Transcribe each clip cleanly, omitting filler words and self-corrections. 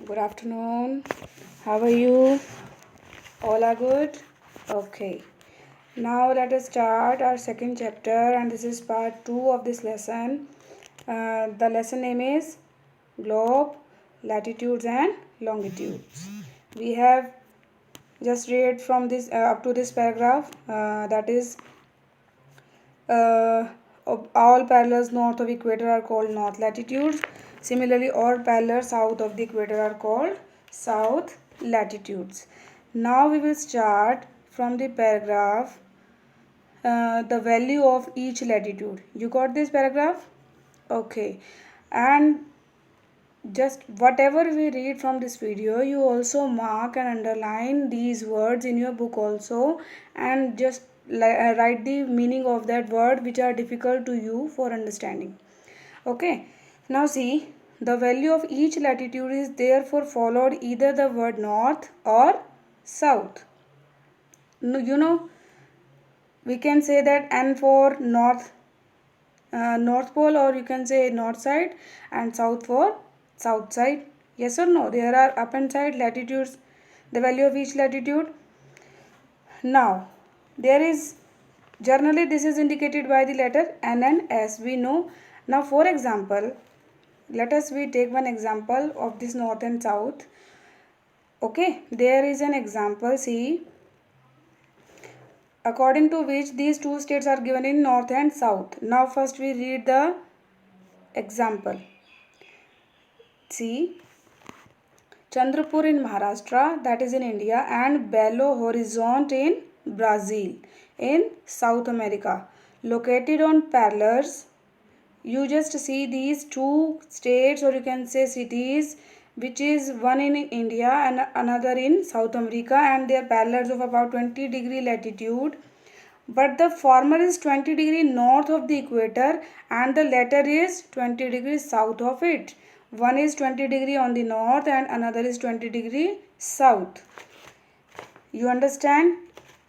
Good afternoon. How are you? All are good? Okay. Now let us start our second chapter, and this is part 2 of this lesson. The lesson name is Globe, Latitudes and Longitudes. We have just read from this up to this paragraph, that is uh, all parallels north of equator are called north latitudes. Similarly, all parallels south of the equator are called south latitudes. Now we will start from the paragraph, the value of each latitude. You got this paragraph? Okay. And just whatever we read from this video, you also mark and underline these words in your book also, and just write the meaning of that word which are difficult to you for understanding. Okay, now see, the value of each latitude is therefore followed either the word north or south. We can say that N for north pole, or you can say north side, and south for south side. Yes or no? There are up and side latitudes, the value of each latitude. Now there is, generally this is indicated by the letter N and S, we know. Now for example, let us we take one example of this north and south. Okay, there is an example, see, according to which these two states are given in north and south. Now first we read the example. See, Chandrapur in Maharashtra, that is in India, and Belo Horizonte in Brazil, in South America, located on parallels. You just see these two states, or you can say cities, which is one in India and another in South America, and they are parallels of about 20 degree latitude. But the former is 20 degree north of the equator and the latter is 20 degrees south of it. One is 20 degree on the north and another is 20 degree south. You understand?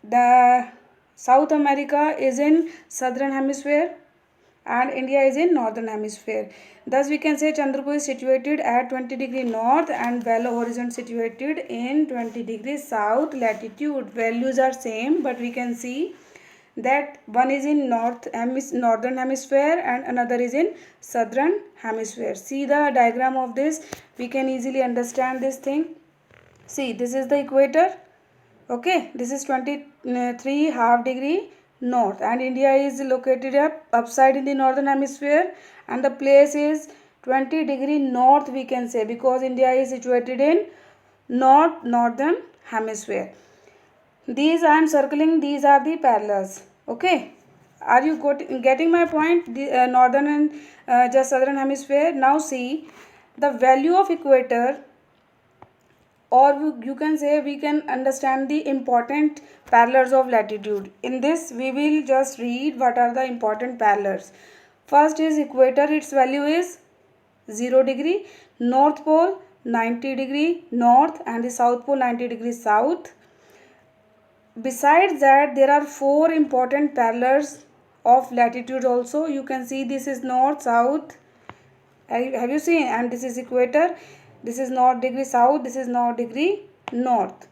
The South America is in southern hemisphere and India is in northern hemisphere. Thus we can say Chandrapur is situated at 20 degree north and Belo Horizonte situated in 20 degree south latitude. Values are same, but we can see that one is in northern hemisphere and another is in southern hemisphere. See the diagram of this, we can easily understand this thing. See, this is the equator. Okay, this is 23 half degree north and India is located upside in the northern hemisphere, and the place is 20 degree north, we can say, because India is situated in northern hemisphere. These I am circling, these are the parallels. Okay, are you getting my point? The northern and just southern hemisphere. Now see, the value of equator, or you can say we can understand the important parallels of latitude. In this we will just read what are the important parallels. First is equator, its value is 0 degree, north pole 90 degree north and the south pole 90 degrees south. Besides that, there are four important parallels of latitude also. You can see this is north, south. Have you seen? And this is equator. This is north degree south. This is north degree north.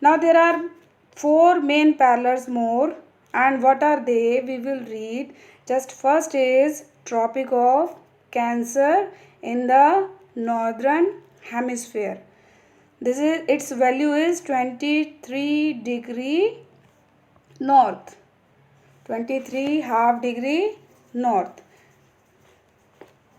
Now there are four main parallels more. And what are they? We will read. Just first is Tropic of Cancer in the northern hemisphere. This is, its value is 23 degree north, 23 half degree north.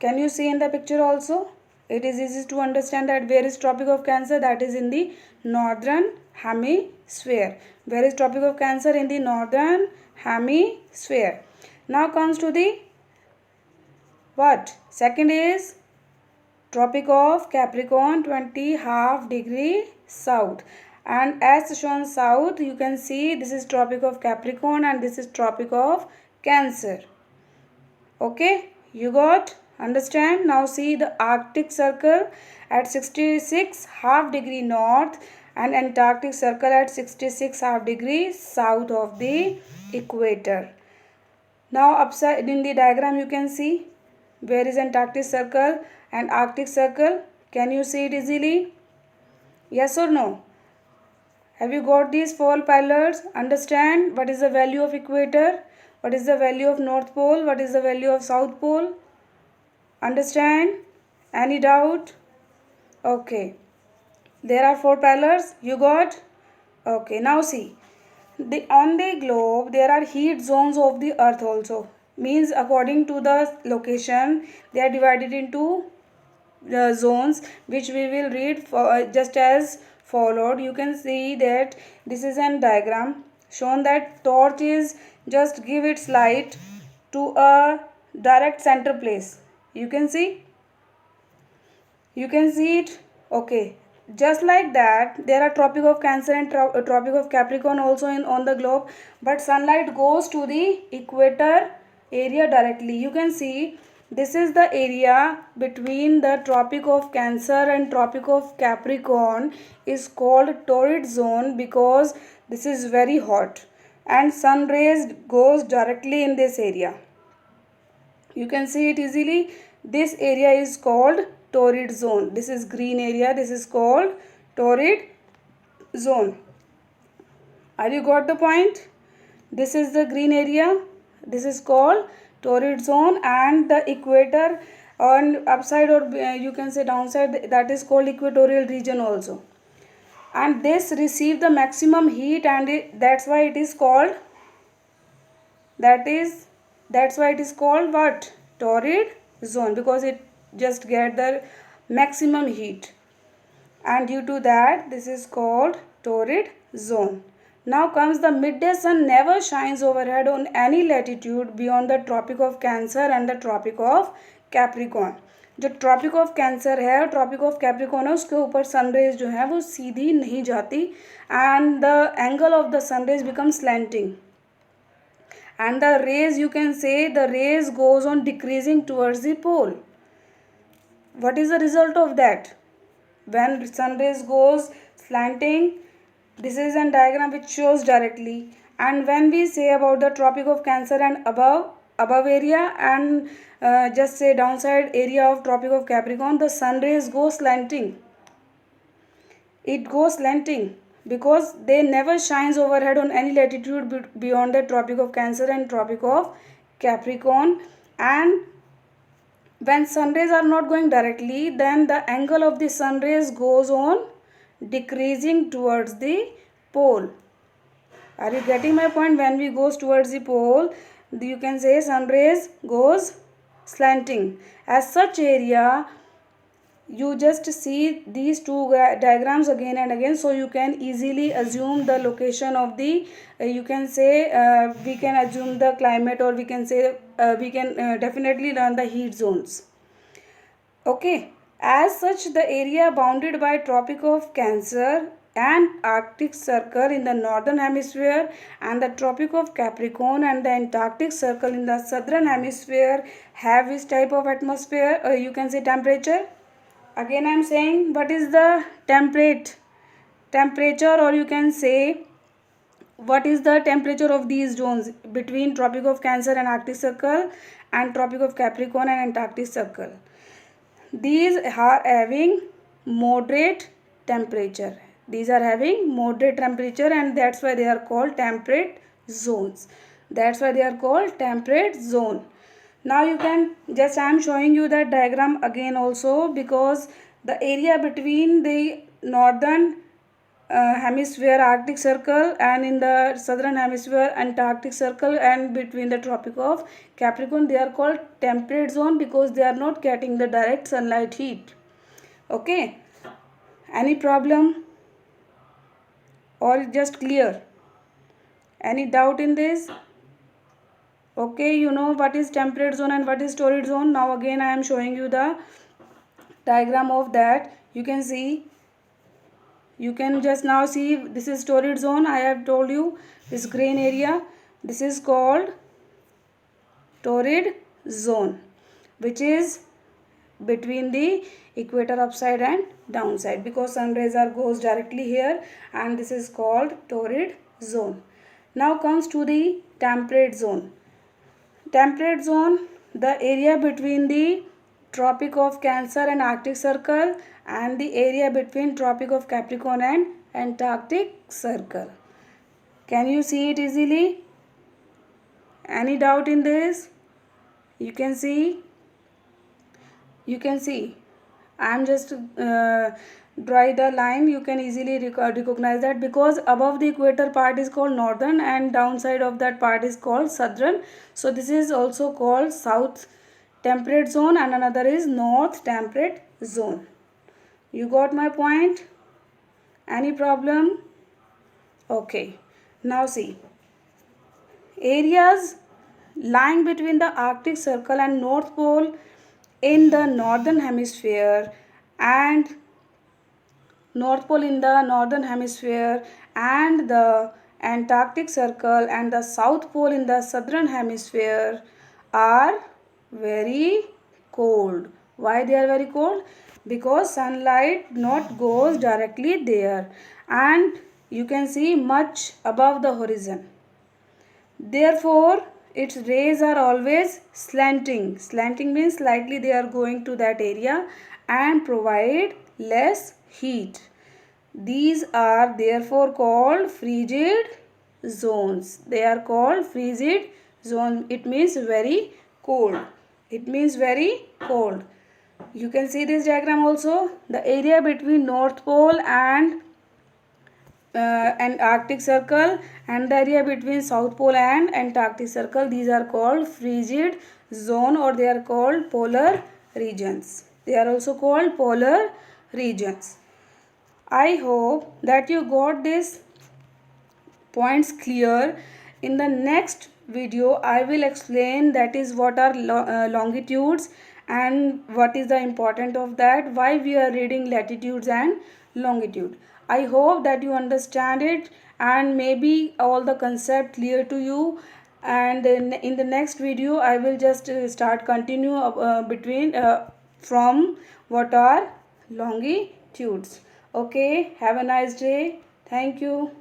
Can you see in the picture also? It is easy to understand that where is Tropic of Cancer, that is in the northern hemisphere. Where is Tropic of Cancer? In the northern hemisphere. Now comes to the what? Second is Tropic of Capricorn, 20 half degree south, and as shown south, you can see this is Tropic of Capricorn and this is Tropic of Cancer. Okay, you got? Understand? Now see the Arctic Circle at 66 half degree north and Antarctic Circle at 66 half degree south of the equator. Now upside in the diagram you can see where is Antarctic Circle and Arctic Circle. Can you see it easily? Yes or no? Have you got these 4 pillars? Understand what is the value of equator? What is the value of North Pole? What is the value of South Pole? Understand? Any doubt? Okay. There are 4 pillars. You got? Okay. Now see. On the globe, there are heat zones of the earth also. Means according to the location, they are divided into zones, which we will read for, just as followed. You can see that this is an diagram shown that torch is just give its light to a direct center place. You can see it. Okay, just like that there are Tropic of Cancer and Tropic of Capricorn also on the globe, but sunlight goes to the equator area directly. You can see this is the area between the Tropic of Cancer and Tropic of Capricorn is called torrid zone because this is very hot and sun rays goes directly in this area. You can see it easily. This area is called torrid zone. This is green area. This is called torrid zone. Are you got the point? This is the green area. This is called torrid zone, and the equator on upside, or you can say downside, that is called equatorial region also. And this receive the maximum heat, and that's why it is called what? Torrid zone, because it just get the maximum heat, and due to that this is called torrid zone. Now comes the midday sun never shines overhead on any latitude beyond the Tropic of Cancer and the Tropic of Capricorn. जो tropic of cancer है और tropic of Capricorn है उसके ऊपर sun rays जो है वो सीधी नहीं जाती, and the angle of the sun rays become slanting, and the rays, you can say the rays goes on decreasing towards the pole. What is the result of that? When sun rays goes slanting, this is a diagram which shows directly, and when we say about the Tropic of Cancer and above area, and just say downside area of Tropic of Capricorn, the sun rays go slanting. It goes slanting because they never shines overhead on any latitude beyond the Tropic of Cancer and Tropic of Capricorn. And when sun rays are not going directly, then the angle of the sun rays goes on decreasing towards the pole. Are you getting my point? When we goes towards the pole, you can say sun rays goes slanting. As such area, you just see these two diagrams again and again, so you can easily assume the location of the you can say we can assume the climate, or we can say we can definitely learn the heat zones. Okay, as such the area bounded by Tropic of Cancer and Arctic Circle in the northern hemisphere, and the Tropic of Capricorn and the Antarctic Circle in the southern hemisphere have this type of atmosphere, you can say temperature. Again I am saying, what is the temperature, or you can say what is the temperature of these zones between Tropic of Cancer and Arctic Circle and Tropic of Capricorn and Antarctic Circle. These are having moderate temperature. These are having moderate temperature, and that's why they are called temperate zones. That's why they are called temperate zone. Now you can just, I am showing you that diagram again also, because the area between the northern hemisphere Arctic Circle and in the southern hemisphere Antarctic Circle, and between the Tropic of Capricorn, they are called temperate zone because they are not getting the direct sunlight heat. Okay, any problem or just clear? Any doubt in this? Okay, you know what is temperate zone and what is torrid zone. Now again I am showing you the diagram of that. You can see, you can just now see this is torrid zone. I have told you this green area, this is called torrid zone, which is between the equator upside and downside, because sun rays are goes directly here, and this is called torrid zone. Now comes to the temperate zone. Temperate zone, the area between the Tropic of Cancer and Arctic Circle, and the area between Tropic of Capricorn and Antarctic Circle. Can you see it easily? Any doubt in this? You can see. I am just draw the line. You can easily recognize that, because above the equator part is called northern and downside of that part is called southern. So this is also called south temperate zone and another is north temperate zone. You got my point? Any problem? Okay. Now see. Areas lying between the Arctic Circle and North Pole in the northern hemisphere and North Pole in the northern hemisphere and the Antarctic Circle and the South Pole in the southern hemisphere are very cold. Why they are very cold? Because sunlight not goes directly there and you can see much above the horizon. Therefore, its rays are always slanting. Slanting means slightly they are going to that area and provide less heat. These are therefore called frigid zones. They are called frigid zone. It means very cold. It means very cold. You can see this diagram also. The area between North Pole and Arctic Circle and the area between South Pole and Antarctic Circle, these are called frigid zone or they are called polar regions. They are also called polar regions. I hope that you got these points clear. In the next video I will explain that is what are longitudes and what is the importance of that, why we are reading latitudes and longitude. I hope that you understand it and maybe all the concept clear to you, and in the next video I will just start continue between from what are longitudes. Okay, have a nice day. Thank you.